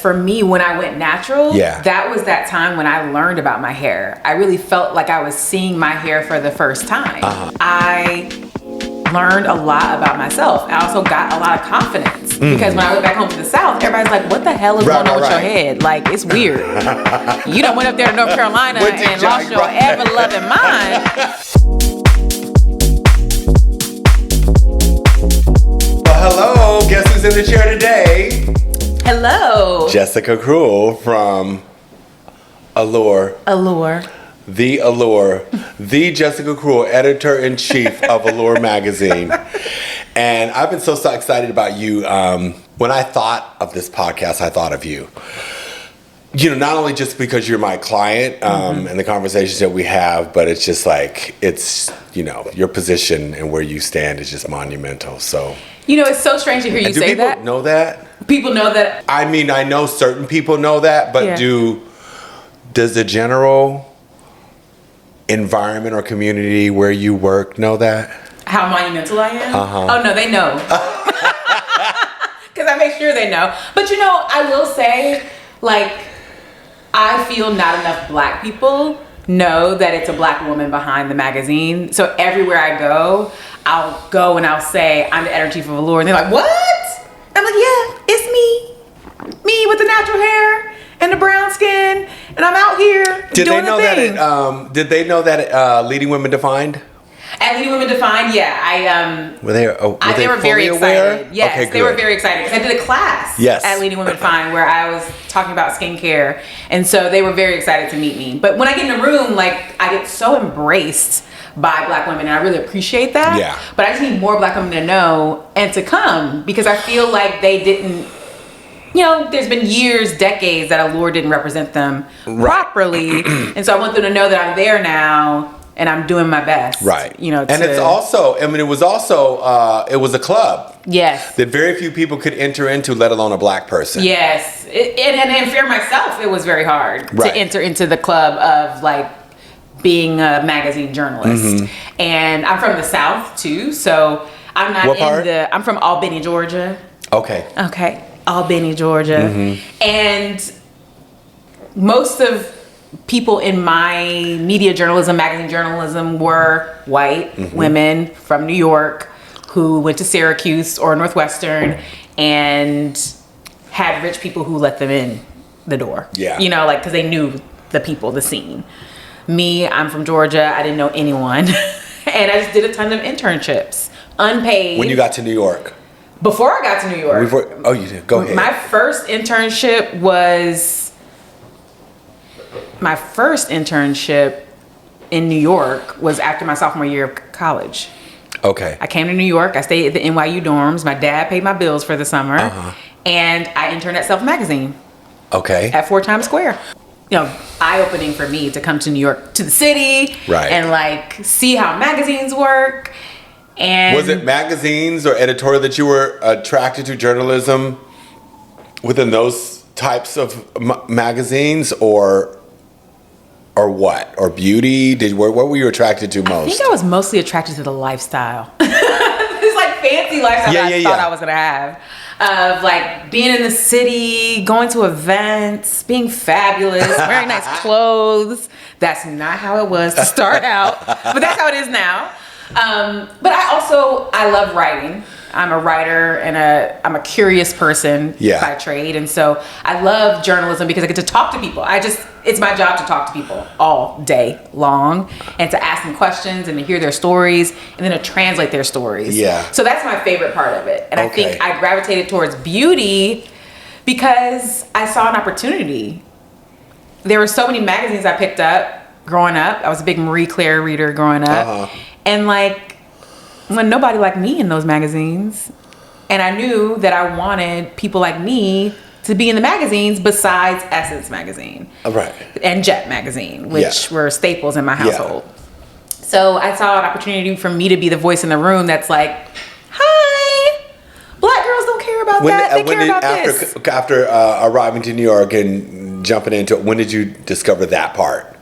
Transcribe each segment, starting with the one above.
For me, when I went natural, Yeah. that was that time when I learned about my hair. I really felt like I was seeing my hair for the first time. I learned a lot about myself. I also got a lot of confidence because when I went back home to the South, everybody's like, what the hell is going on with your head? Like, it's weird. You done went up there to North Carolina and lost your ever-loving mind. Well, hello. Guess who's in the chair today? Hello. Jessica Cruel from Allure. Allure. The Allure. The Jessica Cruel, Editor-in-Chief of Allure magazine. And I've been so excited about you. When I thought of this podcast, I thought of you. You know, not only just because you're my client and the conversations that we have, but it's just like, it's, you know, your position and where you stand is just monumental. So, you know, it's so strange to hear you say that. Do people know that? People know that. I mean, I know certain people know that, but does the general environment or community where you work know that? How monumental I am? Oh, no, they know. Because I make sure they know. But, you know, I will say, like, I feel not enough black people know that it's a black woman behind the magazine. So everywhere I go, I'll go and I'll say, I'm the editor-in-chief of Allure. And they're like, what? I'm like, yeah, it's me. Me with the natural hair and the brown skin. And I'm out here doing the thing. Did they know that Leading Women Defined? At Leading Women Defined, yeah. Were they were very aware? excited. Yes, okay, they were very excited because I did a class at Leading Women Defined where I was talking about skincare, and so they were very excited to meet me. But when I get in the room, like, I get so embraced by black women, and I really appreciate that. Yeah. But I just need more black women to know and to come because I feel like they didn't. You know, there's been years, decades that Allure didn't represent them properly, and so I want them to know that I'm there now. And I'm doing my best. Right. You know, and it's also, I mean, it was a club. Yes. That very few people could enter into, let alone a black person. Yes. And for myself, it was very hard to enter into the club of, like, being a magazine journalist. And I'm from the South, too. So I'm not I'm from Albany, Georgia. Okay. Albany, Georgia. And most of people in my media journalism, magazine journalism were white women from New York who went to Syracuse or Northwestern and had rich people who let them in the door. Yeah. You know, like, because they knew the people, the scene. Me, I'm from Georgia. I didn't know anyone. And I just did a ton of internships, unpaid. When you got to New York? Before I got to New York. You did? Go ahead. My first internship in New York was after my sophomore year of college. Okay. I came to New York. I stayed at the NYU dorms. My dad paid my bills for the summer. And I interned at Self Magazine. Okay. At 4 Times Square. You know, eye-opening for me to come to New York, to the city. Right. And, like, see how magazines work. And was it magazines or editorial that you were attracted to, journalism within those types of magazines, or what? Or beauty? What were you attracted to most? I think I was mostly attracted to the lifestyle. It's like fancy lifestyle that I thought I was gonna have. Of, like, being in the city, going to events, being fabulous, wearing nice clothes. That's not how it was to start out, but that's how it is now. But I love writing. I'm a writer and I'm a curious person by trade. And so I love journalism because I get to talk to people. It's my job to talk to people all day long and to ask them questions and to hear their stories and then to translate their stories. Yeah. So that's my favorite part of it. And I think I gravitated towards beauty because I saw an opportunity. There were so many magazines I picked up growing up. I was a big Marie Claire reader growing up. And, like, when nobody liked me in those magazines, and I knew that I wanted people like me to be in the magazines besides Essence magazine, and Jet magazine, which were staples in my household. So I saw an opportunity for me to be the voice in the room that's like, "Hi, black girls don't care about that. They care about this." After arriving to New York and jumping into it, when did you discover that part?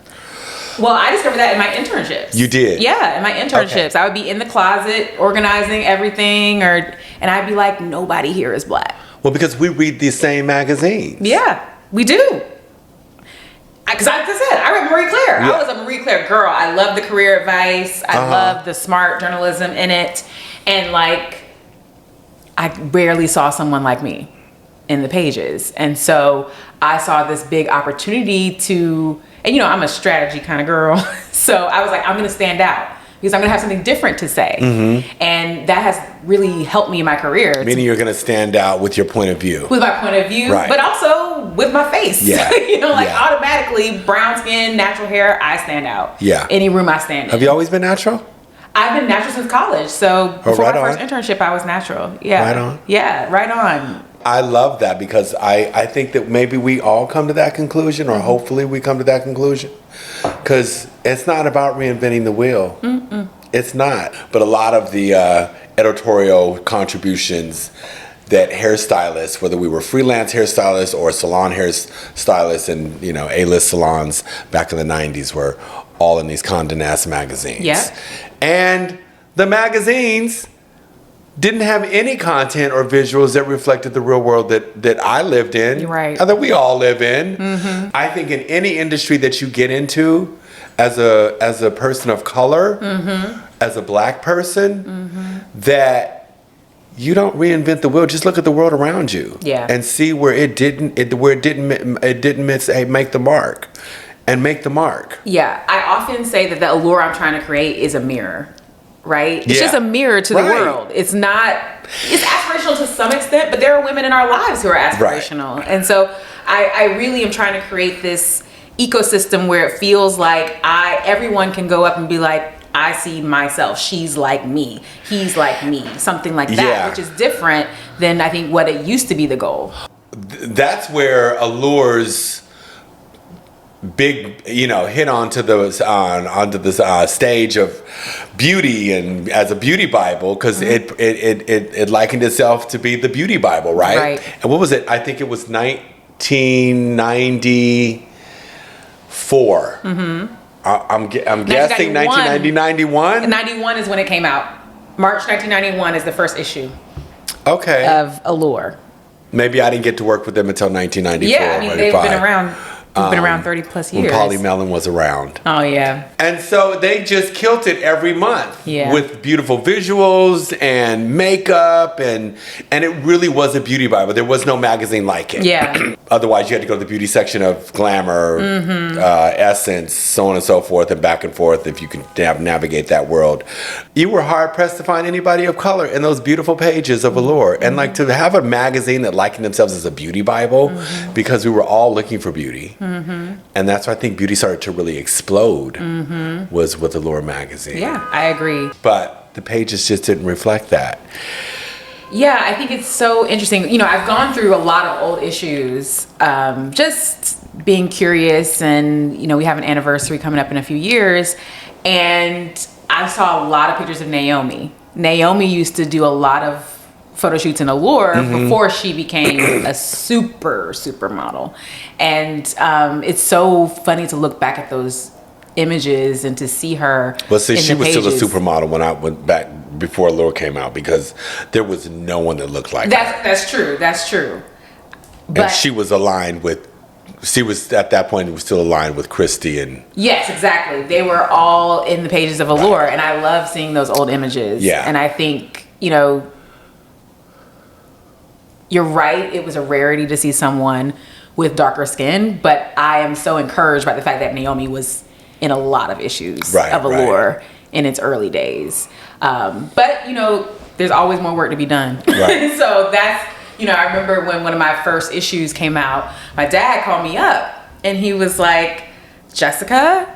Well, I discovered that in my internships. You did? Yeah, in my internships. I would be in the closet organizing everything, and I'd be like, nobody here is black. Well, because we read these same magazines. Yeah, we do. Because like I said, I read Marie Claire. Yeah. I was a Marie Claire girl. I love the career advice. I love the smart journalism in it. And like, I rarely saw someone like me in the pages. And so I saw this big opportunity to, and you know, I'm a strategy kind of girl. So I was like, I'm going to stand out because I'm going to have something different to say. And that has really helped me in my career. Meaning you're going to stand out with your point of view. With my point of view, Right. but also with my face. Yeah. You know, like Yeah. automatically, brown skin, natural hair, I stand out. Yeah. Any room I stand in. Have you always been natural? I've been natural since college. So before right my first on. internship, I was natural. Yeah. Right on. Yeah, right on. I love that because I think that maybe we all come to that conclusion, or hopefully we come to that conclusion. Because it's not about reinventing the wheel. It's not. But a lot of the editorial contributions that hairstylists, whether we were freelance hairstylists or salon hairstylists in, you know, A-list salons back in the 90s, were all in these Condé Nast magazines. Yeah. And the magazines didn't have any content or visuals that reflected the real world that I lived in. Right. And that we all live in. I think in any industry that you get into as a person of color, as a black person, that you don't reinvent the wheel. Just look at the world around you, and see where it didn't make the mark, and make the mark. Yeah, I often say that the allure I'm trying to create is a mirror, right? It's Yeah. just a mirror to the world. It's aspirational to some extent, but there are women in our lives who are aspirational. And so I really am trying to create this ecosystem where it feels like everyone can go up and be like, I see myself. She's like me. He's like me. Something like that, which is different than I think what it used to be the goal. That's where Allure's big, hit onto this stage of beauty and as a beauty Bible, because it likened itself to be the beauty Bible, right? And what was it? I think it was 1994. I'm guessing 1991. 91 is when it came out. March 1991 is the first issue. Okay. Of Allure. Maybe I didn't get to work with them until 1994. Yeah, I mean, they've been around. Been around 30 plus years. When Polly Mellon was around. Oh, yeah. And so they just killed it every month with beautiful visuals and makeup, and it really was a beauty Bible. There was no magazine like it. Yeah. Otherwise, you had to go to the beauty section of Glamour, Essence, so on and so forth, and back and forth if you could navigate that world. You were hard pressed to find anybody of color in those beautiful pages of Allure. And like to have a magazine that likened themselves as a beauty Bible, because we were all looking for beauty. And that's why I think beauty started to really explode, was with Allure magazine. Yeah, I agree. But the pages just didn't reflect that. Yeah, I think it's so interesting. I've gone through a lot of old issues, just being curious, and we have an anniversary coming up in a few years, and I saw a lot of pictures of Naomi. Naomi used to do a lot of photo shoots in Allure before she became a super model. And it's so funny to look back at those images and to see her. Well, see, in she the was still a pages. supermodel when I went back before Allure came out, because there was no one that looked like her. That's true. But And she was aligned with, at that point, was still aligned with Christy and. Yes, exactly. They were all in the pages of Allure, and I love seeing those old images. Yeah. And I think, you're right. It was a rarity to see someone with darker skin, but I am so encouraged by the fact that Naomi was in a lot of issues of Allure in its early days. But there's always more work to be done. Right. So that's, I remember when one of my first issues came out, my dad called me up and he was like, Jessica,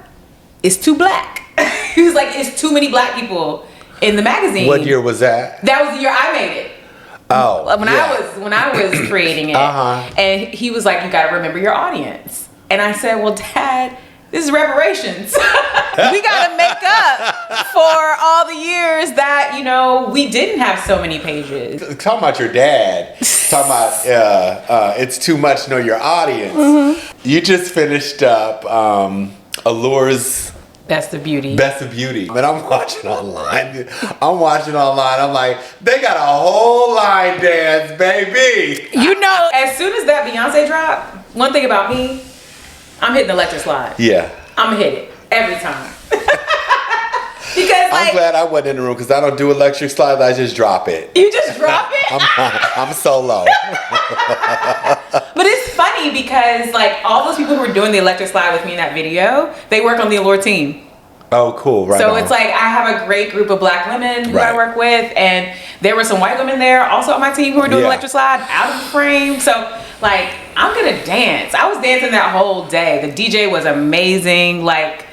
it's too black. He was like, it's too many black people in the magazine. What year was that? That was the year I made it. Oh, when I was creating it, and he was like, "You got to remember your audience." And I said, "Well, Dad, this is reparations. We got to make up for all the years that we didn't have so many pages." Talking about your dad. Talking about it's too much to know your audience. You just finished up Allure's Best of Beauty. Best of Beauty. But I'm watching online. I'm like, they got a whole line dance, baby. You know, as soon as that Beyonce drop, one thing about me, I'm hitting the electric slide. Yeah. I'm gonna hit it every time. Because I'm glad I wasn't in the room because I don't do electric slides. I just drop it. You just drop it? I'm so low. But it's funny because like all those people who were doing the electric slide with me in that video, they work on the Allure team. Oh, cool. Right. So it's like I have a great group of Black women who I work with, and there were some white women there also on my team who were doing electric slide out of the frame. So like I'm gonna dance. I was dancing that whole day. The DJ was amazing. Like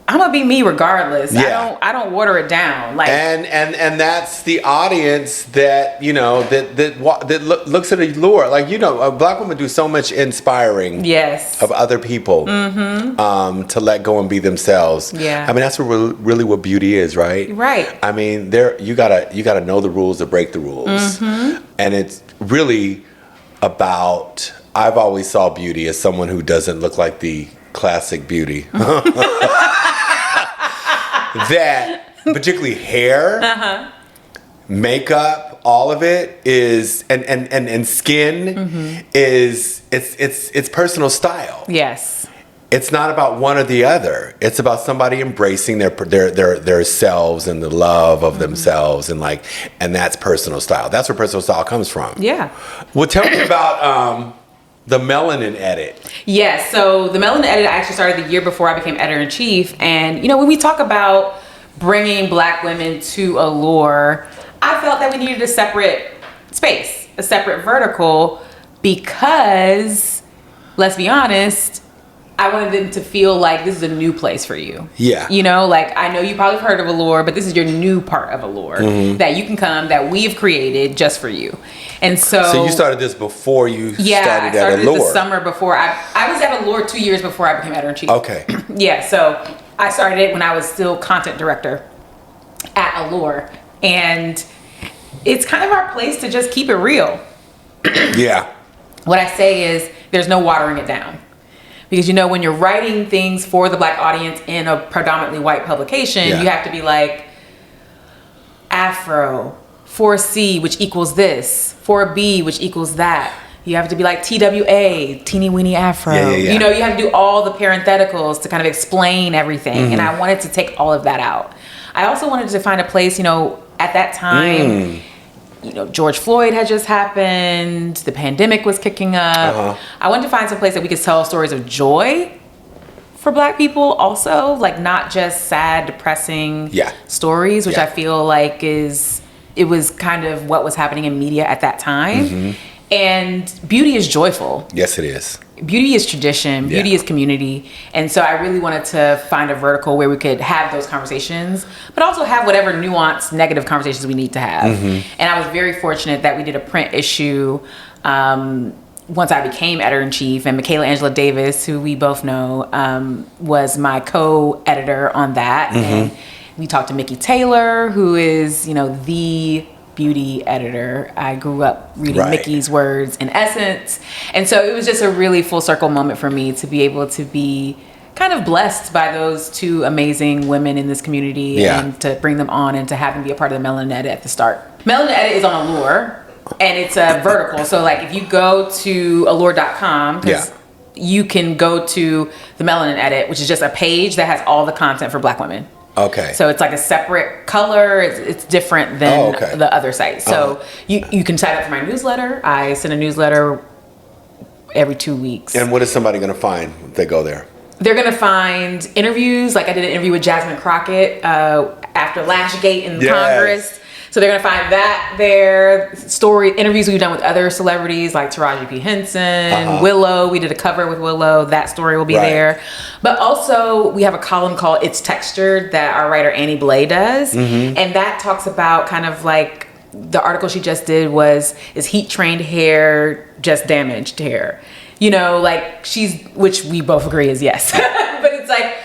I'm gonna be me regardless. Yeah. I don't water it down. Like and that's the audience that that looks at Allure. Like Black women do so much inspiring. Yes. Of other people. Mm-hmm. To let go and be themselves. Yeah. I mean that's really what beauty is, right? Right. I mean you gotta know the rules to break the rules. Mm-hmm. And it's really about. I've always saw beauty as someone who doesn't look like the classic beauty. That particularly hair, makeup, all of it is and skin is it's personal style. Yes. It's not about one or the other. It's about somebody embracing their selves and the love of themselves and that's personal style. That's where personal style comes from. Yeah. Well, tell me about the melanin edit. Yes, so the melanin edit I actually started the year before I became editor-in-chief. And when we talk about bringing Black women to Allure, I felt that we needed a separate space, a separate vertical, because let's be honest, I wanted them to feel like this is a new place for you. Yeah. I know you probably have heard of Allure, but this is your new part of Allure that you can come, that we've created just for you. And so you started this before you started I started at Allure. the summer before. I was at Allure 2 years before I became editor-in-chief. Okay. Yeah, so I started it when I was still content director at Allure. And it's kind of our place to just keep it real. Yeah. What I say is there's no watering it down. Because when you're writing things for the Black audience in a predominantly white publication, you have to be like Afro, 4C, which equals this, 4B, which equals that. You have to be like TWA, teeny weeny Afro. Yeah. You have to do all the parentheticals to kind of explain everything. And I wanted to take all of that out. I also wanted to find a place, at that time, George Floyd had just happened. The pandemic was kicking up. I wanted to find some place that we could tell stories of joy for Black people also, like not just sad, depressing stories, which I feel like it was kind of what was happening in media at that time. And beauty is joyful. Yes, it is. Beauty is tradition. Beauty is community. And so I really wanted to find a vertical where we could have those conversations, but also have whatever nuanced negative conversations we need to have. And I was very fortunate that we did a print issue once I became editor-in-chief, and Michaela Angela Davis, who we both know, was my co-editor on that. And we talked to Mickey Taylor, who is, the beauty editor. I grew up reading Mickey's words in Essence. And so it was just a really full circle moment for me to be able to be kind of blessed by those two amazing women in this community and to bring them on and to have them be a part of the Melanin Edit at the start. Melanin Edit is on Allure and it's a vertical. So if you go to allure.com, because you can go to the Melanin Edit, which is just a page that has all the content for Black women. Okay. So it's like a separate color. It's different than the other sites. So you can sign up for my newsletter. I send a newsletter every 2 weeks. And what is somebody going to find if they go there? They're going to find interviews. Like I did an interview with Jasmine Crockett after Lashgate in Congress. So they're going to find that there. Interviews we've done with other celebrities like Taraji P. Henson, Willow. We did a cover with Willow. That story will be there. But also we have a column called It's Textured that our writer Annie Blay does. And that talks about kind of like the article she just did is heat trained hair just damaged hair? Which we both agree is yes. But it's like,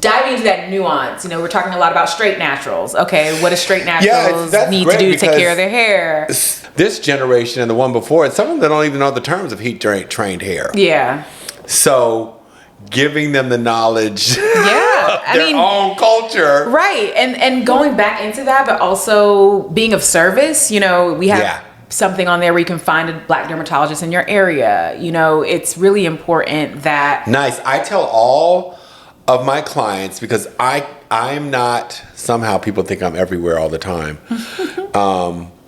diving into that nuance, we're talking a lot about straight naturals. Okay, what do straight naturals need to do to take care of their hair? This generation and the one before it, some of them don't even know the terms of heat trained hair. Yeah. So giving them the knowledge their own culture. Right. And going back into that, but also being of service, we have something on there where you can find a Black dermatologist in your area. It's really important that. Nice. I tell all of my clients, because I'm not, somehow people think I'm everywhere all the time.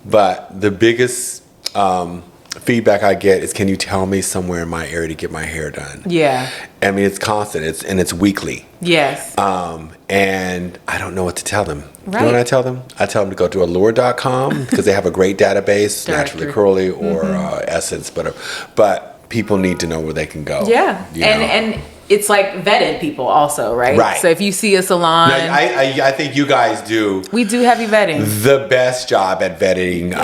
But the biggest feedback I get is, can you tell me somewhere in my area to get my hair done? Yeah. I mean, it's constant. It's weekly. Yes. And I don't know what to tell them. Right. You know what I tell them? I tell them to go to allure.com because they have a great database, Naturally Curly or Essence, but people need to know where they can go. Yeah. And it's like vetted people also, right? Right. So if you see a salon. No, I think you guys do. We do heavy vetting. The best job at vetting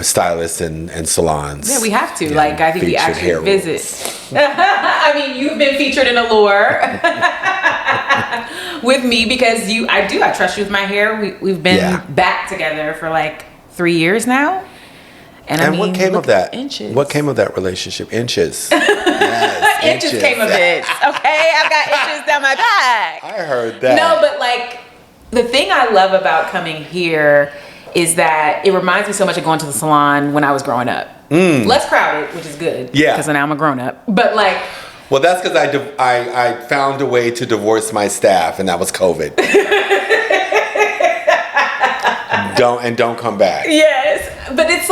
stylists and salons. Yeah, we have to. Yeah, I think we actually visit. I mean, you've been featured in Allure with me because I trust you with my hair. We've been back together for 3 years now. And what came of that? Inches. What came of that relationship? Inches. Yes, inches came of it. Okay, I've got inches down my back. I heard that. No, but the thing I love about coming here is that it reminds me so much of going to the salon when I was growing up. Less crowded, which is good. Yeah. Because now I'm a grown up. But well, that's because I found a way to divorce my staff, and that was COVID. Don't come back. Yes, but it's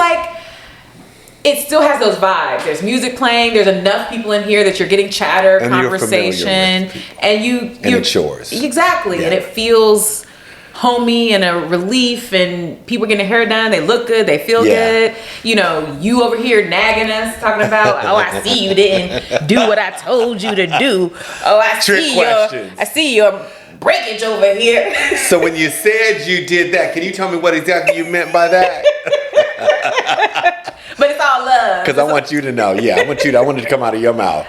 it still has those vibes. There's music playing. There's enough people in here that you're getting chatter, and conversation, and it's yours. Exactly, and it feels homey and a relief. And people getting their hair done. They look good. They feel good. You over here nagging us, talking about, oh, I see you didn't do what I told you to do. Oh, I see your breakage over here. So when you said you did that, can you tell me what exactly you meant by that? But it's all love. Because I want you to know. Yeah, I want it to come out of your mouth.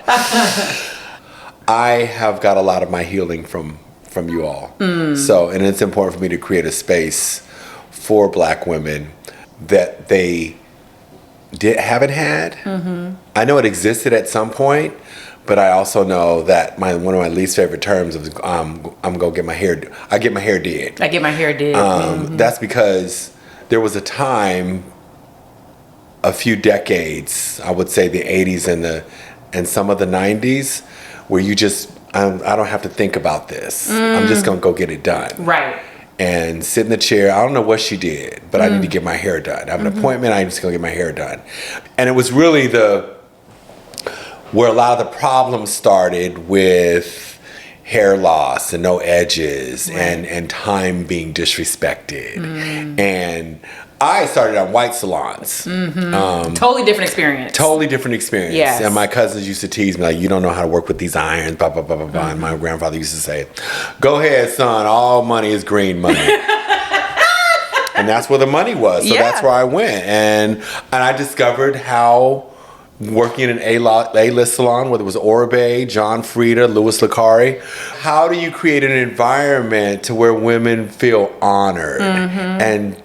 I have got a lot of my healing from you all. So, and it's important for me to create a space for Black women that they haven't had. I know it existed at some point, but I also know that one of my least favorite terms is I'm gonna get my hair. I get my hair did. That's because there was a time, a few decades, I would say the 80s and some of the 90s, where you just I don't have to think about this. I'm just gonna go get it done. Right. And sit in the chair. I don't know what she did, but I need to get my hair done. I have an appointment. I'm just gonna get my hair done. And it was really where a lot of the problems started with hair loss and no edges and time being disrespected. And I started on white salons. Totally different experience. Yes. And my cousins used to tease me, you don't know how to work with these irons, blah, blah, blah, blah, blah. And my grandfather used to say, go ahead, son, all money is green money. And that's where the money was. So that's where I went. And I discovered how working in an A-list salon, whether it was Oribe, John Frieda, Louis Licari, how do you create an environment to where women feel honored and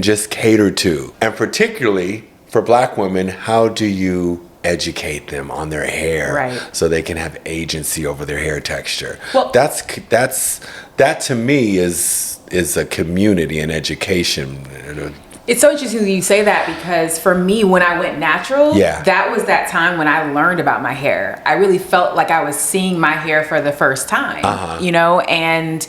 just catered to? And particularly for Black women, how do you educate them on their hair so they can have agency over their hair texture? Well, that to me is a community and education. It's so interesting that you say that, because for me, when I went natural, that was that time when I learned about my hair. I really felt like I was seeing my hair for the first time, and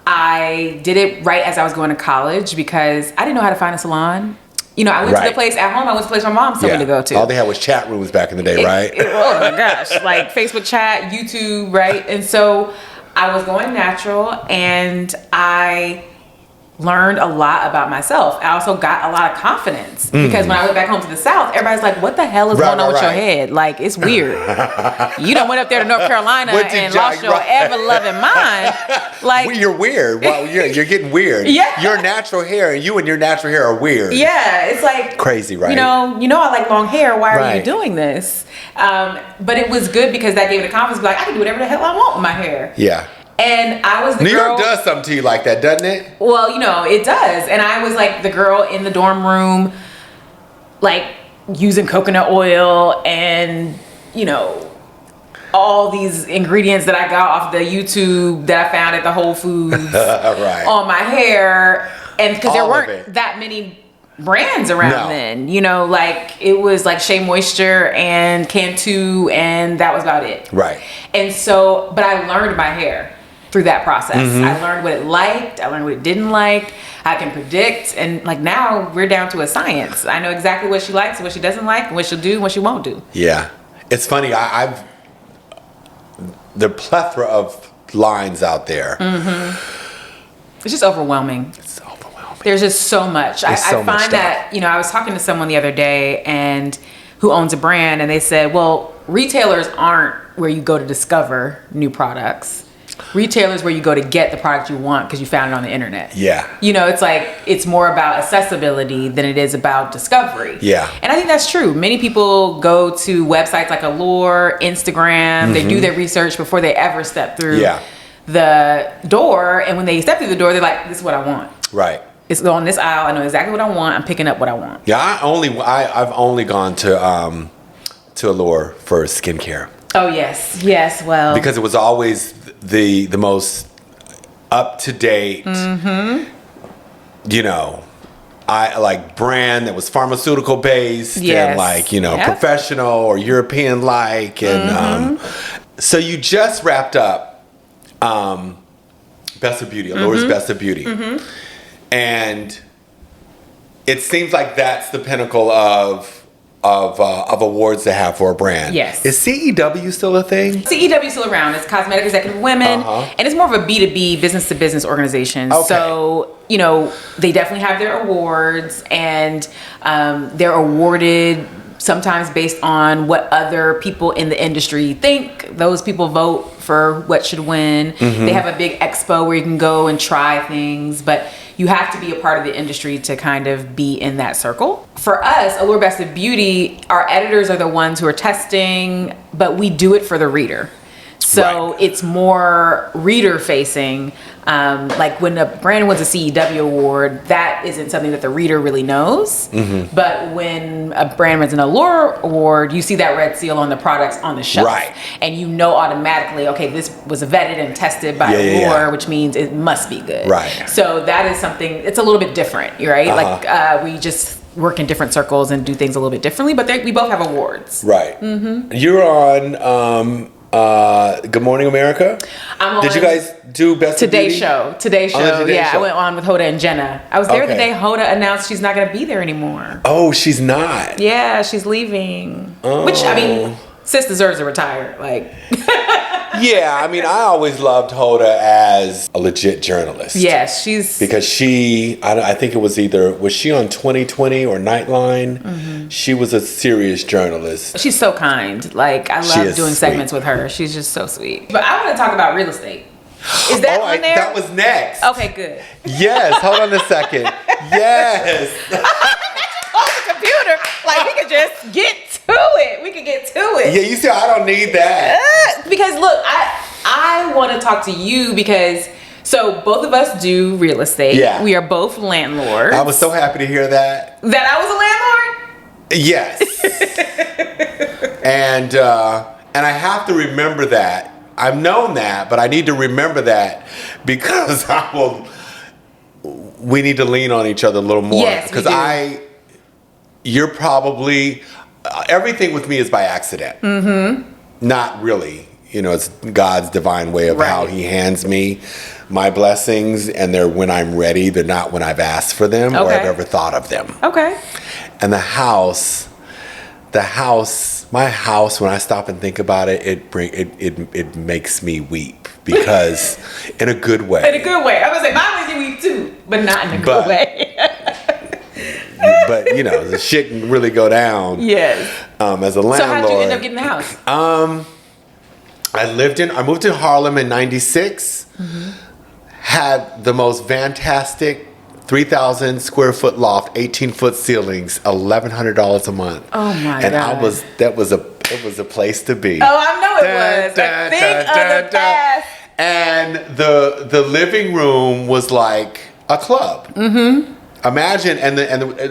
I did it right as I was going to college because I didn't know how to find a salon. I went to the place at home. I went to the place my mom told me to go to. All they had was chat rooms back in the day, right? Oh my gosh, Facebook chat, YouTube, right? And so I was going natural, and I learned a lot about myself. I also got a lot of confidence because when I went back home to the South, everybody's like, what the hell is going on with your head? It's weird. You done went up there to North Carolina and lost your ever-loving mind. You're weird. Well, you're getting weird. Your natural hair, and you and your natural hair are weird. Yeah, it's crazy, right? I like long hair. Why are you doing this? But it was good because that gave me the confidence to be I can do whatever the hell I want with my hair. Yeah. And I was the girl. New York does something to you like that, doesn't it? Well, it does. And I was the girl in the dorm room, using coconut oil and, all these ingredients that I got off the YouTube that I found at the Whole Foods Right. on my hair. And because there All of weren't it. that many brands around No. then, you know, like it was like Shea Moisture and Cantu, and that was about it. Right. And so, but I learned my hair through that process. Mm-hmm. I learned what it liked. I learned what it didn't like. I can predict. And like now we're down to a science. I know exactly what she likes and what she doesn't like and what she'll do and what she won't do. Yeah. It's funny. I've the plethora of lines out there. It's just overwhelming. It's overwhelming. There's just so much. I so much find stuff. that, you know, I was talking to someone the other day and who owns a brand, and they said, well, retailers aren't where you go to discover new products. Retailers where you go to get the product you want because you found it on the internet. Yeah. You know, it's like, it's more about accessibility than it is about discovery. Yeah. And I think that's true. Many people go to websites like Allure, Instagram, they do their research before they ever step through Yeah. the door. And when they step through the door, they're like, this is what I want. Right. It's on this aisle. I know exactly what I want. I'm picking up what I want. Yeah. I've only gone to Allure for skincare. Oh, yes. Yes. Well, Because it was always the most up to date, you know, I like brand that was pharmaceutical based Yes. and like, you know, Yep. professional or European like. And so you just wrapped up Best of Beauty, Allure's Best of Beauty. And it seems like that's the pinnacle of awards to have for a brand. Yes. Is CEW still a thing? CEW is still around. It's Cosmetic Executive Women, and it's more of a B2B, business to business organization. Okay. So, you know, they definitely have their awards, and they're awarded sometimes based on what other people in the industry think. Those people vote for what should win. They have a big expo where you can go and try things, but you have to be a part of the industry to kind of be in that circle. For us, Allure Best of Beauty, our editors are the ones who are testing, but we do it for the reader. So Right. it's more reader facing. Like when a brand wins a CEW award, that isn't something that the reader really knows. But when a brand wins an Allure award, you see that red seal on the products on the shelf. Right. And you know automatically, okay, this was vetted and tested by Allure, which means it must be good. Right. So that is something, it's a little bit different, right? Like we just work in different circles and do things a little bit differently, but we both have awards. Right. You're on Good Morning America. I'm on Did you guys do Best Today of Beauty? Show. Today Show. Oh, the Today Yeah, Show. I went on with Hoda and Jenna. I was there the Okay. day Hoda announced she's not going to be there anymore. Oh, she's not. Yeah, she's leaving. Which, I mean, sis deserves to retire. Like, Yeah, I mean, I always loved Hoda as a legit journalist. yes, she's... Because I think it was was she on 2020 or Nightline? She was a serious journalist. She's so kind. Like, I She love is doing sweet. segments with her. She's just so sweet. But I want to talk about real estate. Is that on there? That was next. Okay, good. Yes, hold on a second. Yes. On the computer. Like, we could just get to it. We could get to it. Yeah, you see, I don't need that. Because look, I want to talk to you because so both of us do real estate. Yeah. We are both landlords. I was so happy to hear that. That I was a landlord? Yes. and I have to remember that. I've known that, but I need to remember that because we need to lean on each other a little more. Yes, we do. You're probably, everything with me is by accident. Not really. You know, it's God's divine way of how he hands me my blessings, and they're when I'm ready. They're not when I've asked for them or I've ever thought of them. Okay. And my house, when I stop and think about it, it makes me weep because in a good way. In a good way. I was like, mine makes me weep too, but not in a good way. But you know, the shit can really go down. Yes. As a landlord. So how'd you end up getting the house? I moved to Harlem in '96. Had the most fantastic 3,000 square foot loft, 18-foot ceilings, $1,100 a month. Oh my and God. it was a place to be. Oh, I know it was. A thing of the past. And the living room was like a club. Imagine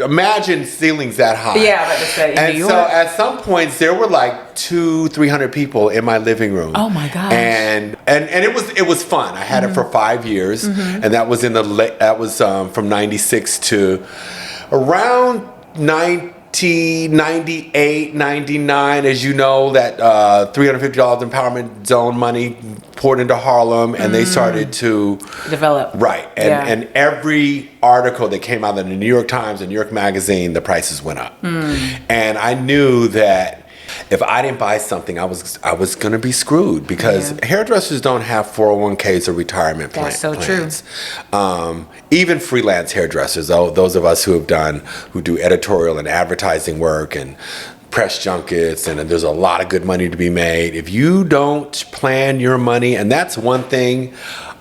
imagine ceilings that high. Yeah, I was about to say, in New York. So at some points there were like 200-300 people in my living room. Oh my gosh. And it was fun. I had it for 5 years, and that was from 96 to around 1998, 99. As you know, that $350 empowerment zone money poured into Harlem, and they started to develop. Right, and every article that came out in the New York Times and New York Magazine, the prices went up, and I knew that if I didn't buy something, I was going to be screwed, because hairdressers don't have 401ks or retirement plans. That's so true. Even freelance hairdressers, those of us who do editorial and advertising work and press junkets, and there's a lot of good money to be made. If you don't plan your money, and that's one thing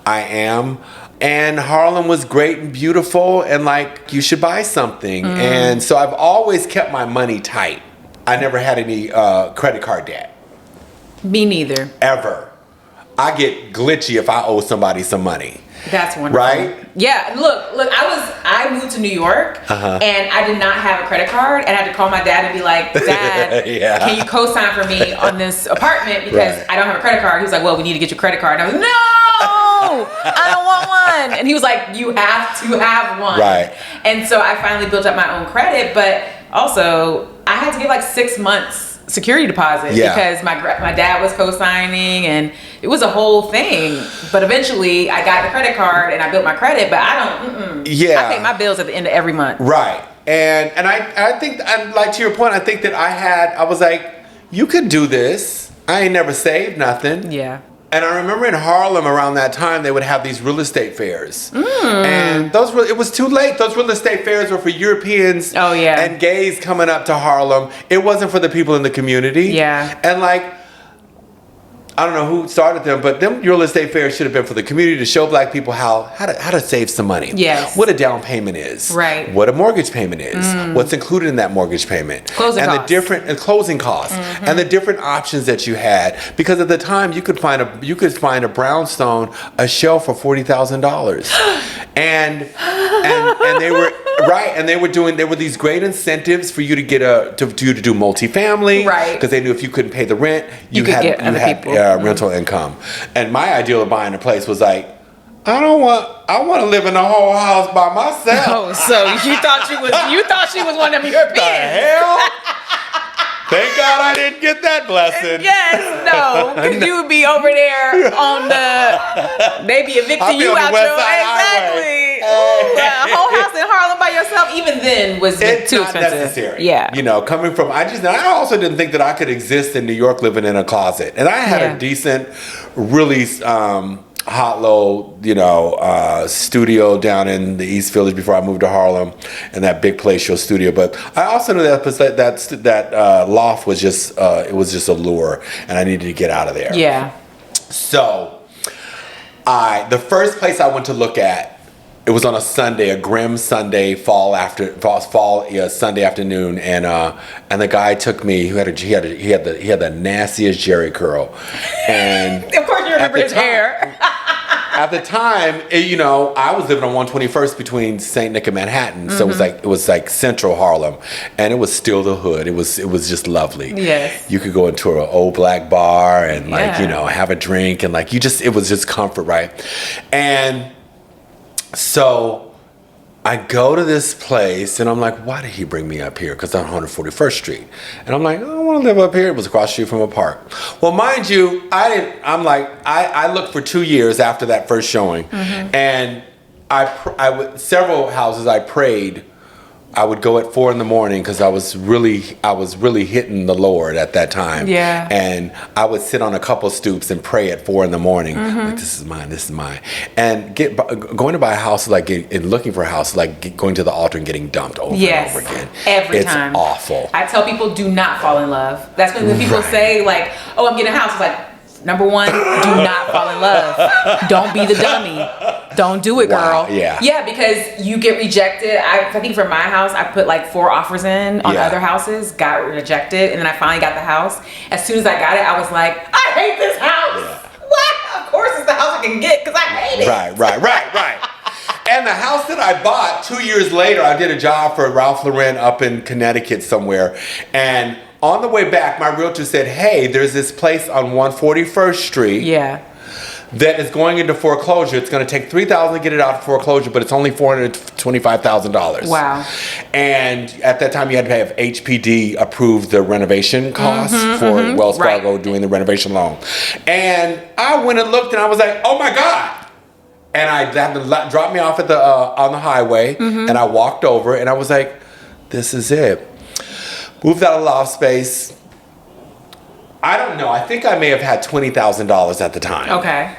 I am. And Harlem was great and beautiful, and like, you should buy something. And so I've always kept my money tight. I never had any credit card debt. Me neither. Ever. I get glitchy if I owe somebody some money. That's wonderful. Right? Yeah, look, I moved to New York, and I did not have a credit card, and I had to call my dad and be like, Dad, can you co-sign for me on this apartment, because I don't have a credit card. He was like, well, we need to get your credit card. And I was like, no, I don't want one. And he was like, you have to have one. Right. And so I finally built up my own credit, but also I had to give like 6 months security deposit because my dad was co-signing, and it was a whole thing. But eventually I got the credit card and I built my credit, but I don't I pay my bills at the end of every month. Right. And I think, like, to your point, I think that I was like, you could do this. I ain't never saved nothing. Yeah. And I remember in Harlem around that time, they would have these real estate fairs. And it was too late. Those real estate fairs were for Europeans and gays coming up to Harlem. It wasn't for the people in the community. Yeah. And like, I don't know who started them, but them real estate fairs should have been for the community, to show black people how to save some money. Yes. What a down payment is. Right. What a mortgage payment is. What's included in that mortgage payment. Closing costs. The closing costs. And the different options that you had. Because at the time you could find a brownstone, a shell for $40,000. and they were and there were these great incentives for you to get to do multifamily. Right. Because they knew if you couldn't pay the rent, you had rental income. And my ideal of buying a place was like, I want to live in a whole house by myself. Oh, so you thought she was one of them Europeans. The hell? Thank God I didn't get that blessing. Yes, no, because you would be over there on they be evicting you out your exactly. A whole house in Harlem by yourself, even then, was too expensive. Necessary. Yeah, coming from I also didn't think that I could exist in New York living in a closet, and I had a decent, really hot low, studio down in the East Village before I moved to Harlem, and that big Palatial studio. But I also knew that loft was just Allure, and I needed to get out of there. Yeah. So the first place I went to look at, it was on a Sunday, a grim Sunday, fall Sunday afternoon, and the guy took me. He had the nastiest jerry curl, and of course you remember his hair. At the time, I was living on 121st between St. Nick and Manhattan, so it was like central Harlem, and it was still the hood. It was just lovely. Yes, you could go into an old black bar and have a drink, and it was just comfort, right? And so I go to this place, and I'm like, why did he bring me up here? Because I'm on 141st Street. And I'm like, I don't want to live up here. It was across the street from a park. Well, mind you, I looked for 2 years after that first showing. And several houses I prayed. I would go at 4 a.m. because I was really hitting the Lord at that time. Yeah. And I would sit on a couple stoops and pray at 4 a.m. Like, this is mine. And going to buy a house and looking for a house going to the altar and getting dumped over and over again. Every time. It's awful. I tell people, do not fall in love. That's when people say like, oh, I'm getting a house. It's like, number one, do not fall in love. Don't be the dummy. Don't do it, girl. Yeah. Yeah, because you get rejected. I think for my house, I put like 4 offers in on other houses, got rejected, and then I finally got the house. As soon as I got it, I was like, I hate this house. Yeah. What? Of course it's the house I can get because I hate it. Right. And the house that I bought 2 years later, I did a job for Ralph Lauren up in Connecticut somewhere. And on the way back, my realtor said, hey, there's this place on 141st Street. Yeah. That is going into foreclosure. It's going to take $3,000 to get it out of foreclosure, but it's only $425,000. Wow. And at that time, you had to have HPD approve the renovation costs for Wells Fargo doing the renovation loan. And I went and looked, and I was like, oh my God. And I had to drop me off at the on the highway, and I walked over, and I was like, this is it. Moved out of loft space. I don't know. I think I may have had $20,000 at the time. Okay.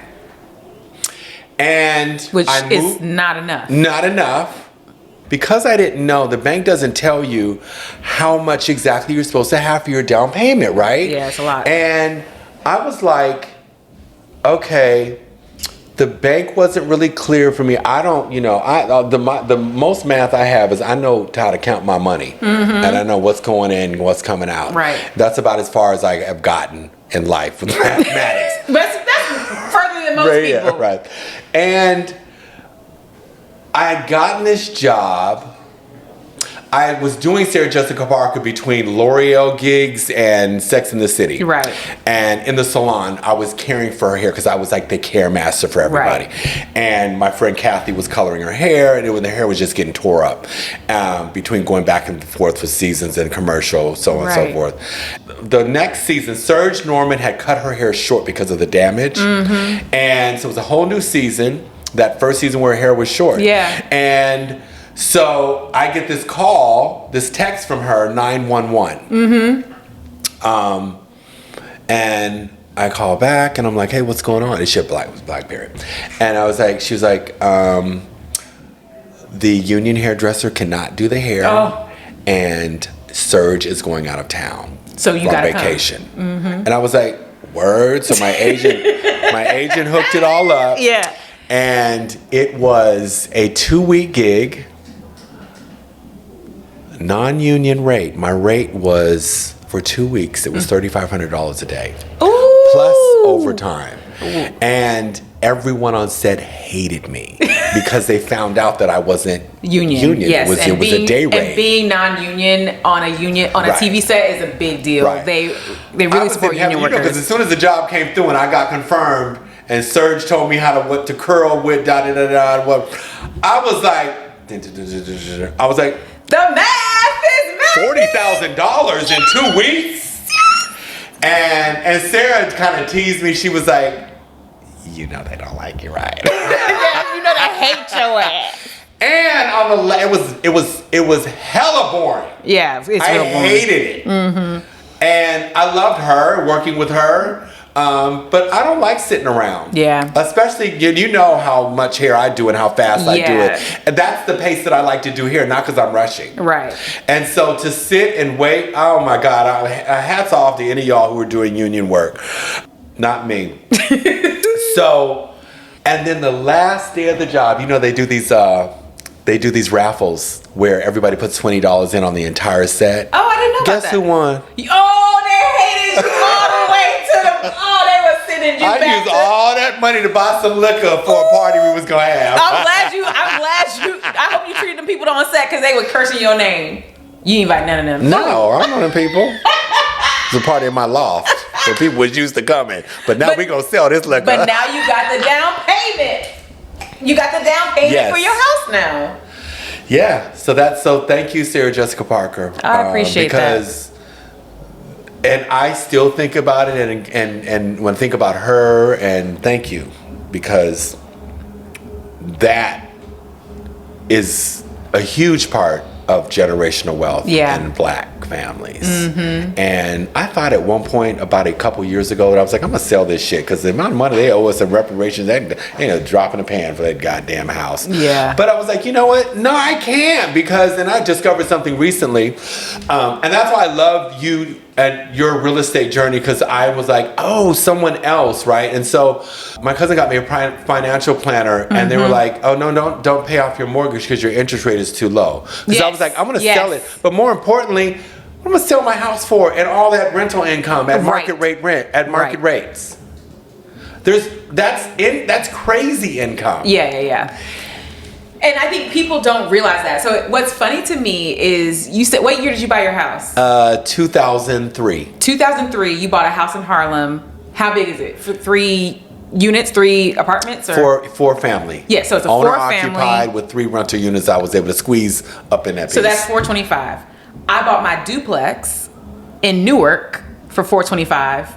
And which is not enough. Not enough. Because I didn't know, the bank doesn't tell you how much exactly you're supposed to have for your down payment, right? Yeah, it's a lot. And I was like, okay, the bank wasn't really clear for me. I don't, the most math I have is I know how to count my money. And I know what's going in and what's coming out. Right. That's about as far as I have gotten in life with mathematics. That's further than most people. Yeah, right. And I had gotten this job. I was doing Sarah Jessica Parker between L'Oreal gigs and Sex and the City. Right. And in the salon, I was caring for her hair because I was like the care master for everybody. Right. And my friend Kathy was coloring her hair, and the hair was just getting tore up between going back and forth for seasons and commercials, so on and so forth. The next season, Serge Norman had cut her hair short because of the damage. And so it was a whole new season. That first season where her hair was short. Yeah. And so I get this call, this text from her, 911. And I call back and I'm like, hey, what's going on? And she had BlackBerry. And I was like, she was like, the union hairdresser cannot do the hair. And Serge is going out of town. So you got vacation. And I was like, word. So my agent hooked it all up. Yeah. And it was a 2-week gig, non-union rate. My rate was, for 2 weeks, it was $3,500 a day. Ooh. Plus overtime. Ooh. And everyone on set hated me because they found out that I wasn't union. Yes. It was a day rate. And being non-union on a TV set is a big deal. Right. They really support union workers. Because as soon as the job came through and I got confirmed, and Serge told me what to curl with, what I was like, the math is $40,000 in 2 weeks. And Sarah kind of teased me. She was like, you know they don't like you, right? Yeah, you know they hate your ass. And on the it was hella boring. Yeah, it's real boring. I hated it. And I loved her, working with her. But I don't like sitting around. Yeah. Especially, you know how much hair I do and how fast I do it. And that's the pace that I like to do here, not because I'm rushing. Right. And so to sit and wait, oh my God, hats off to any of y'all who are doing union work. Not me. So, and then the last day of the job, they do these raffles where everybody puts $20 in on the entire set. Oh, I didn't know about that. Guess who won? Oh, they hated you all the way to the... Oh, they were sending you back. I used all that money to buy some liquor for a party we was going to have. I'm glad you... I hope you treated them people on set because they were cursing your name. You invite none of them. No, I don't know them people. It's a party in my loft where people was used to coming. But now we going to sell this liquor. But now you got the down payment. You got the down payment for your house now. Yeah. So thank you, Sarah Jessica Parker. I appreciate that. And I still think about it and when I think about her, and thank you, because that is a huge part of generational wealth in Black families. And I thought at one point about a couple years ago that I was like, I'm gonna sell this shit because the amount of money they owe us in reparations, they ain't a drop in the pan for that goddamn house. Yeah. But I was like, you know what? No, I can't, because then I discovered something recently, and that's why I love you and your real estate journey, because I was like, oh, someone else, right? And so my cousin got me a financial planner, and they were like, oh no, don't pay off your mortgage because your interest rate is too low. So I was like, I'm gonna sell it, but more importantly, I'm gonna sell my house for and all that rental income at market rate rent at market rates. That's crazy income. Yeah. And I think people don't realize that. So what's funny to me is you said, what year did you buy your house? 2003. 2003, you bought a house in Harlem. How big is it? For 3 units, 3 apartments? Or? Four family. Yeah, so it's a owner 4 family. occupied with 3 rental units. I was able to squeeze up in that piece. So that's $425. I bought my duplex in Newark for $425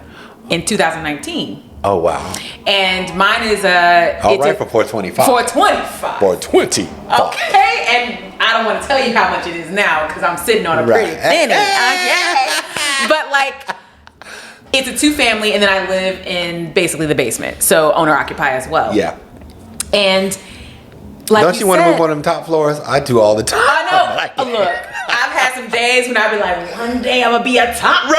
in 2019. Oh wow! And mine is all right for $425. $425. $420. Okay, and I don't want to tell you how much it is now because I'm sitting on a pretty penny. Okay. But like, it's a 2 family, and then I live in basically the basement, so owner occupy as well. Yeah. And like, don't you want to move on them top floors? I do all the time. I know. Look, I've had some days when I be like, one day I'm gonna be a top floor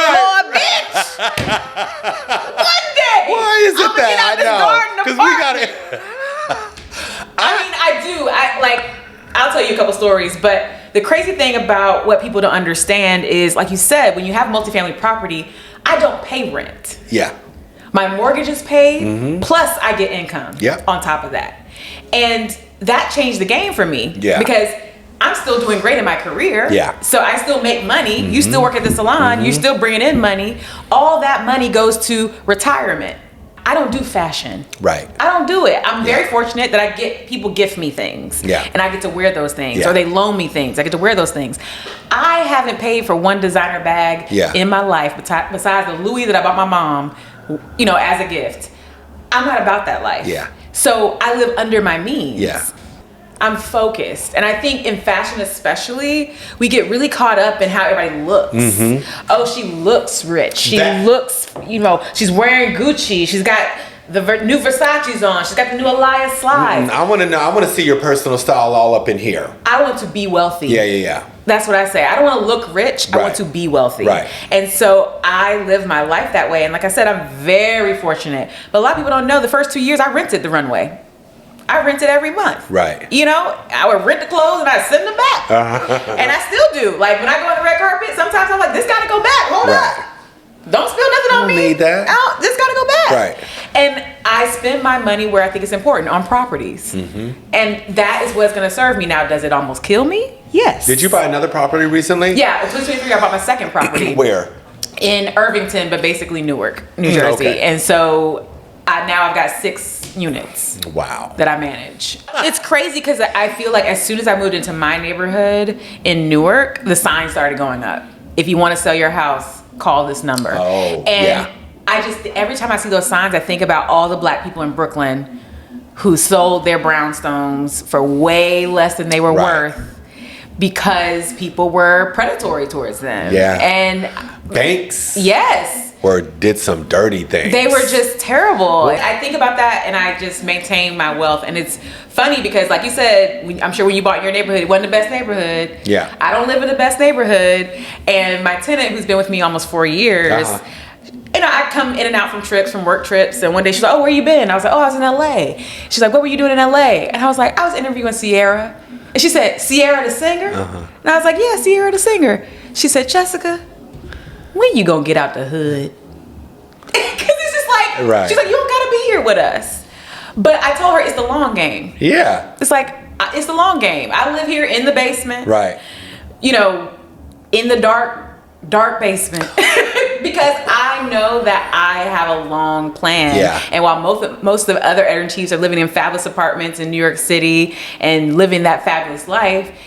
bitch. One day. Why is it that? I know. Because we got it. I do. I'll tell you a couple stories, but the crazy thing about what people don't understand is, like you said, when you have multifamily property, I don't pay rent. Yeah. My mortgage is paid, plus I get income on top of that. And that changed the game for me. Yeah. Because I'm still doing great in my career. Yeah. So I still make money. You still work at the salon. You're still bringing in money. All that money goes to retirement. I don't do fashion. Right. I don't do it. I'm very fortunate that people gift me things. Yeah. And I get to wear those things. Or they loan me things. I get to wear those things. I haven't paid for one designer bag in my life besides the Louis that I bought my mom, as a gift. I'm not about that life. Yeah. So I live under my means. Yeah. I'm focused. And I think in fashion especially, we get really caught up in how everybody looks. Oh, she looks rich. She looks, she's wearing Gucci. She's got the new Versace's on. She's got the new Elias slides. I want to know. I want to see your personal style all up in here. I want to be wealthy. Yeah. That's what I say. I don't want to look rich. I want to be wealthy. Right. And so I live my life that way. And like I said, I'm very fortunate. But a lot of people don't know the first 2 years I rented the runway. I rented every month. Right. I would rent the clothes and I'd send them back. And I still do. Like when I go on the red carpet, sometimes I'm like, this gotta go back. Hold up. Don't spill nothing on me. Need that. This gotta go back. Right. And I spend my money where I think it's important, on properties. And that is what's gonna serve me. Now, does it almost kill me? Yes. Did you buy another property recently? Yeah, in 2023 I bought my second property. Where? In Irvington, but basically Newark, New Jersey. Okay. And so now I've got 6 units. Wow. That I manage. It's crazy because I feel like as soon as I moved into my neighborhood in Newark, the signs started going up. If you want to sell your house, call this number. Oh, and every time I see those signs, I think about all the black people in Brooklyn who sold their brownstones for way less than they were worth because people were predatory towards them. Yeah. And banks. Yes. Or did some dirty things. They were just terrible. I think about that and I just maintain my wealth. And it's funny because like you said, I'm sure when you bought your neighborhood, it wasn't the best neighborhood. Yeah. I don't live in the best neighborhood. And my tenant, who's been with me almost 4 years, I come in and out from work trips. And one day she's like, oh, where you been? I was like, oh, I was in LA. She's like, what were you doing in LA? And I was like, I was interviewing Sierra. And she said, Sierra the singer? And I was like, yeah, Sierra the singer. She said, Jessica, when you gonna get out the hood? Because it's just like, she's like, you don't gotta be here with us. But I told her it's the long game. Yeah. It's like, it's the long game. I live here in the basement. Right. In the dark basement. Because I know that I have a long plan. Yeah. And while most of the other editor-in-chiefs are living in fabulous apartments in New York City and living that fabulous life,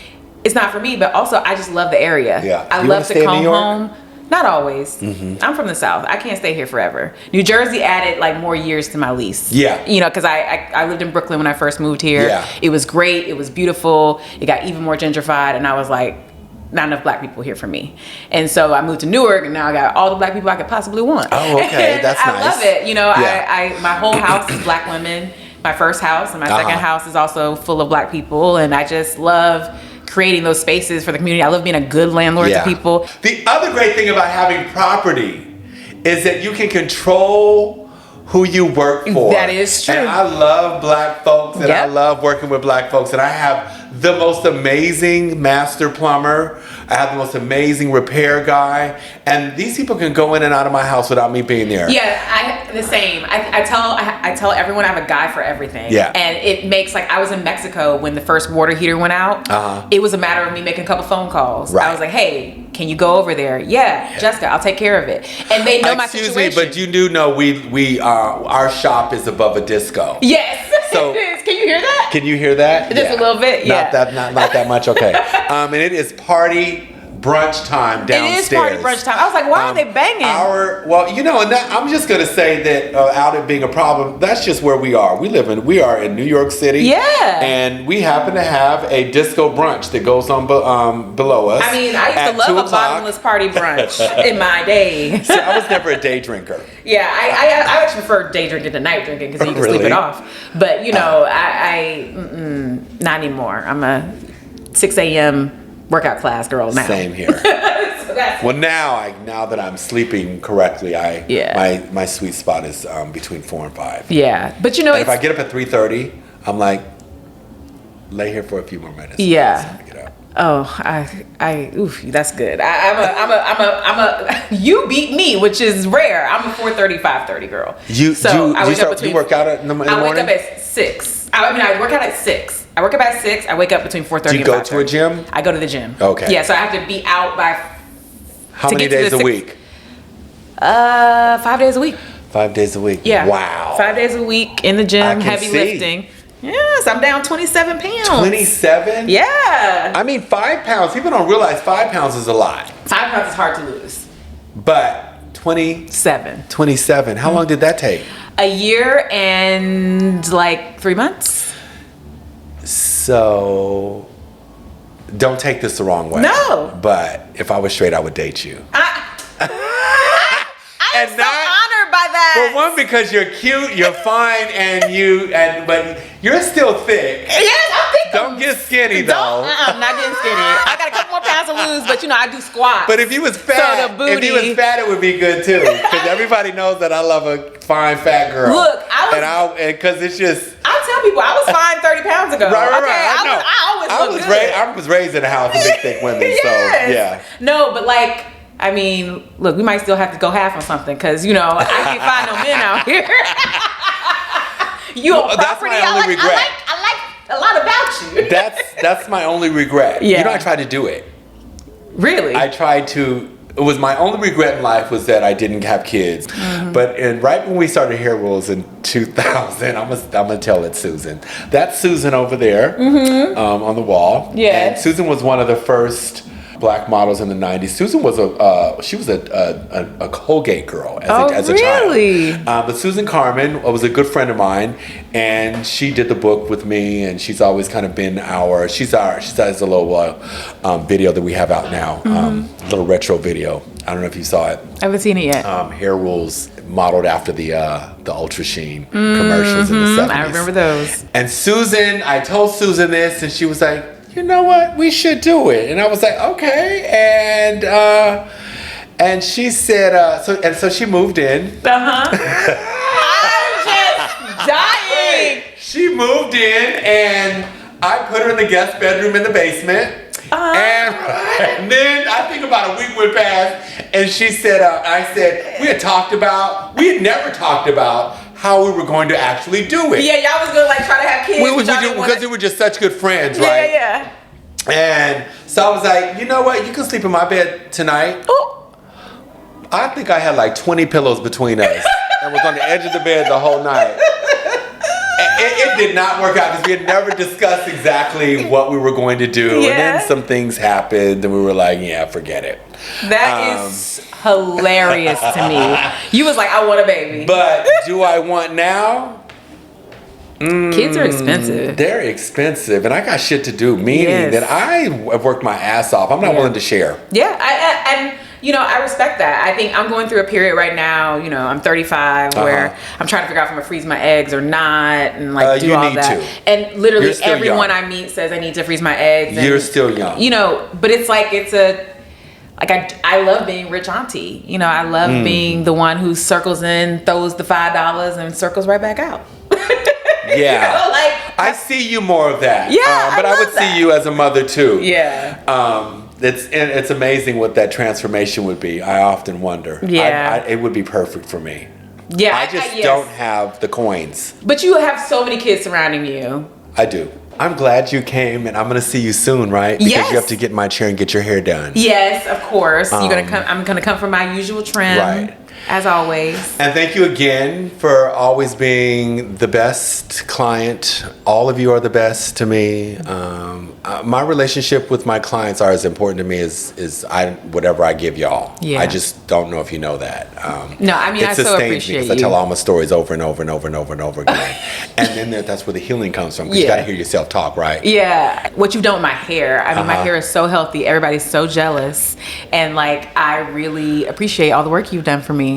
it's not for me, but also I just love the area. Yeah. I love to come home. Not always. I'm from the South. I can't stay here forever. New Jersey added more years to my lease. Yeah. Because I lived in Brooklyn when I first moved here. Yeah. It was great. It was beautiful. It got even more gentrified. And I was like, not enough black people here for me. And so I moved to Newark and now I got all the black people I could possibly want. Oh, okay. That's nice. I love it. My whole house is black women. My first house and my second house is also full of black people. And I just love creating those spaces for the community. I love being a good landlord to people. The other great thing about having property is that you can control who you work for. That is true. And I love black folks and I love working with black folks. And I have the most amazing master plumber. I have the most amazing repair guy, and these people can go in and out of my house without me being there. Yeah, the same. I tell everyone I have a guy for everything. Yeah. And it makes, like, I was in Mexico when the first water heater went out. It was a matter of me making a couple phone calls. Right. I was like, hey, can you go over there? Yeah, Jessica, I'll take care of it. And they know my situation. Excuse me, but you do know we our shop is above a disco. Yes. So it is. Can you hear that? Can you hear that? Just a little bit. Yeah. Not that much. Okay. And it is party brunch time downstairs. It is party brunch time. I was like, why are they banging? And I'm just gonna say that out it being a problem, that's just where we are. We are in New York City. Yeah. And we happen to have a disco brunch that goes on below us. I mean, I used to love a bottomless party brunch in my day. See, I was never a day drinker. Yeah, I actually prefer day drinking to night drinking because then you can sleep it off. But not anymore. I'm a 6 a.m. workout class girl now. Same here. Well, now that I'm sleeping correctly, my sweet spot is between 4 and 5. Yeah, but if I get up at 3:30, I'm like, lay here for a few more minutes. Yeah. Get up. Oh, oof, that's good. I'm a you beat me, which is rare. I'm a 4:30, 5:30 girl. You work out in the morning? I wake up at 6. I work out at 6. I work up at 6. I wake up between 4:30 and 5:30. Do you go to a gym? I go to the gym. Okay. Yeah, so I have to be out by. How many days a week? 5 days a week. 5 days a week. Yeah. Wow. 5 days a week in the gym, heavy lifting. Yes, I'm down 27 pounds. 27? Yeah. I mean, 5 pounds. People don't realize 5 pounds is a lot. 5 pounds is hard to lose. But 27. How long did that take? A year and like 3 months. So, don't take this the wrong way. No. But if I was straight, I would date you. I'm so honored by that. For one, because you're cute, you're fine, but you're still thick. Yes, I'm thick. Don't get skinny though. I'm not getting skinny. I got a couple more pounds to lose, but I do squats. But if you was fat, it would be good too. Because everybody knows that I love a fine fat girl. Look, because it's just. I tell people I was fine 30 pounds ago. Right. I know. I always look good. I was raised in a house of big, thick women. Yes. So yeah. No, but I mean, look, we might still have to go half on something because, I can't find no men out here. You a property? That's my only regret. I like a lot about you. That's my only regret. Yeah. I tried to do it. Really? It was my only regret in life was that I didn't have kids. Mm-hmm. But right when we started Hair Rules in 2000, I'm gonna tell it, Susan. That's Susan over there on the wall. Yeah. And Susan was one of the first Black models in the 90s. Susan was a Colgate girl as a child. But Susan Carmen was a good friend of mine, and she did the book with me, and she's always kind of been she has a little video that we have out now, little retro video. I don't know if you saw it. I haven't seen it yet. Hair Rules modeled after the Ultra Sheen commercials in the 70s. I remember those. And Susan, I told Susan this, and she was like, you know what? We should do it. And I was like, okay. And she said, so she moved in. I'm just dying. She moved in, and I put her in the guest bedroom in the basement. And then I think about a week went past, and she said, we had never talked about how we were going to actually do it. Yeah, y'all was gonna try to have kids. Because we were just such good friends, right? Yeah. And so I was like, you know what? You can sleep in my bed tonight. Ooh. I think I had 20 pillows between us and was on the edge of the bed the whole night. It did not work out because we had never discussed exactly what we were going to do. Yeah. And then some things happened and we were like, yeah, forget it. That is hilarious to me. You was like, I want a baby. But do I want now? Kids are expensive. They're expensive, and I got shit to do. Meaning that I have worked my ass off. I'm not willing to share. Yeah, I respect that. I think I'm going through a period right now. I'm 35, where I'm trying to figure out if I'm gonna freeze my eggs or not, and do all that. And literally everyone young. I meet says I need to freeze my eggs. And, you're still young. But it's I love being rich auntie. I love being the one who circles in, throws the $5, and circles right back out. Yeah. Like I see you more of that. Yeah, but I would see you as a mother too. Yeah. It's amazing what that transformation would be. I often wonder. Yeah. It would be perfect for me. Yeah. I just don't have the coins. But you have so many kids surrounding you. I do. I'm glad you came, and I'm gonna see you soon, right? Because you have to get in my chair and get your hair done. Yes, of course. You're gonna come. I'm gonna come for my usual trim, right? As always. And thank you again for always being the best client. All of you are the best to me. My relationship with my clients are as important to me as whatever I give y'all. Yeah. I just don't know if you know that. No, I mean, I so appreciate because I tell all my stories over and over and over and over and over again. And then that's where the healing comes from. Because you got to hear yourself talk, right? Yeah. What you've done with my hair. I mean, my hair is so healthy. Everybody's so jealous. And like, I really appreciate all the work you've done for me.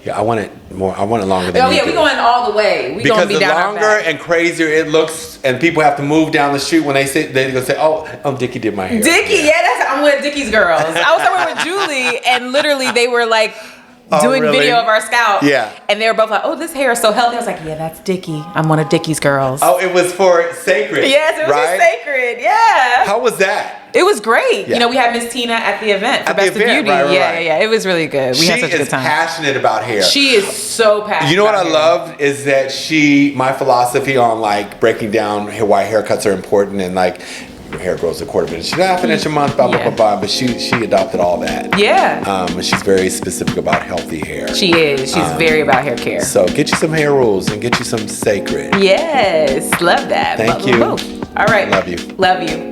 Yeah, I want it more. I want it longer than we're going all the way. We're going to be down our back. Because the longer and crazier it looks, and people have to move down the street when they're going to say, oh, Dickie did my hair. Dickie, I'm with Dickie's girls. I was somewhere with Julie, and literally they were like, doing video of our scalp. Yeah. And they were both like, oh, this hair is so healthy. I was like, yeah, that's Dickie. I'm one of Dickie's girls. Oh, it was for Sacred. Yes, it was for Sacred. Yeah. How was that? It was great. Yeah. You know, we had Miss Tina at the event for at Best of Beauty. Right. Yeah. It was really good. We had such a good time. She is passionate about hair. She is so passionate. You know what I loved is that my philosophy on like breaking down why haircuts are important and like your hair grows a quarter inch, half an inch a month, blah, blah, blah, blah. But she adopted all that. Yeah. And she's very specific about healthy hair. She is. She's very about hair care. So get you some hair rules and get you some Sacred. Yes. Love that. Thank you. All right. Love you. Love you.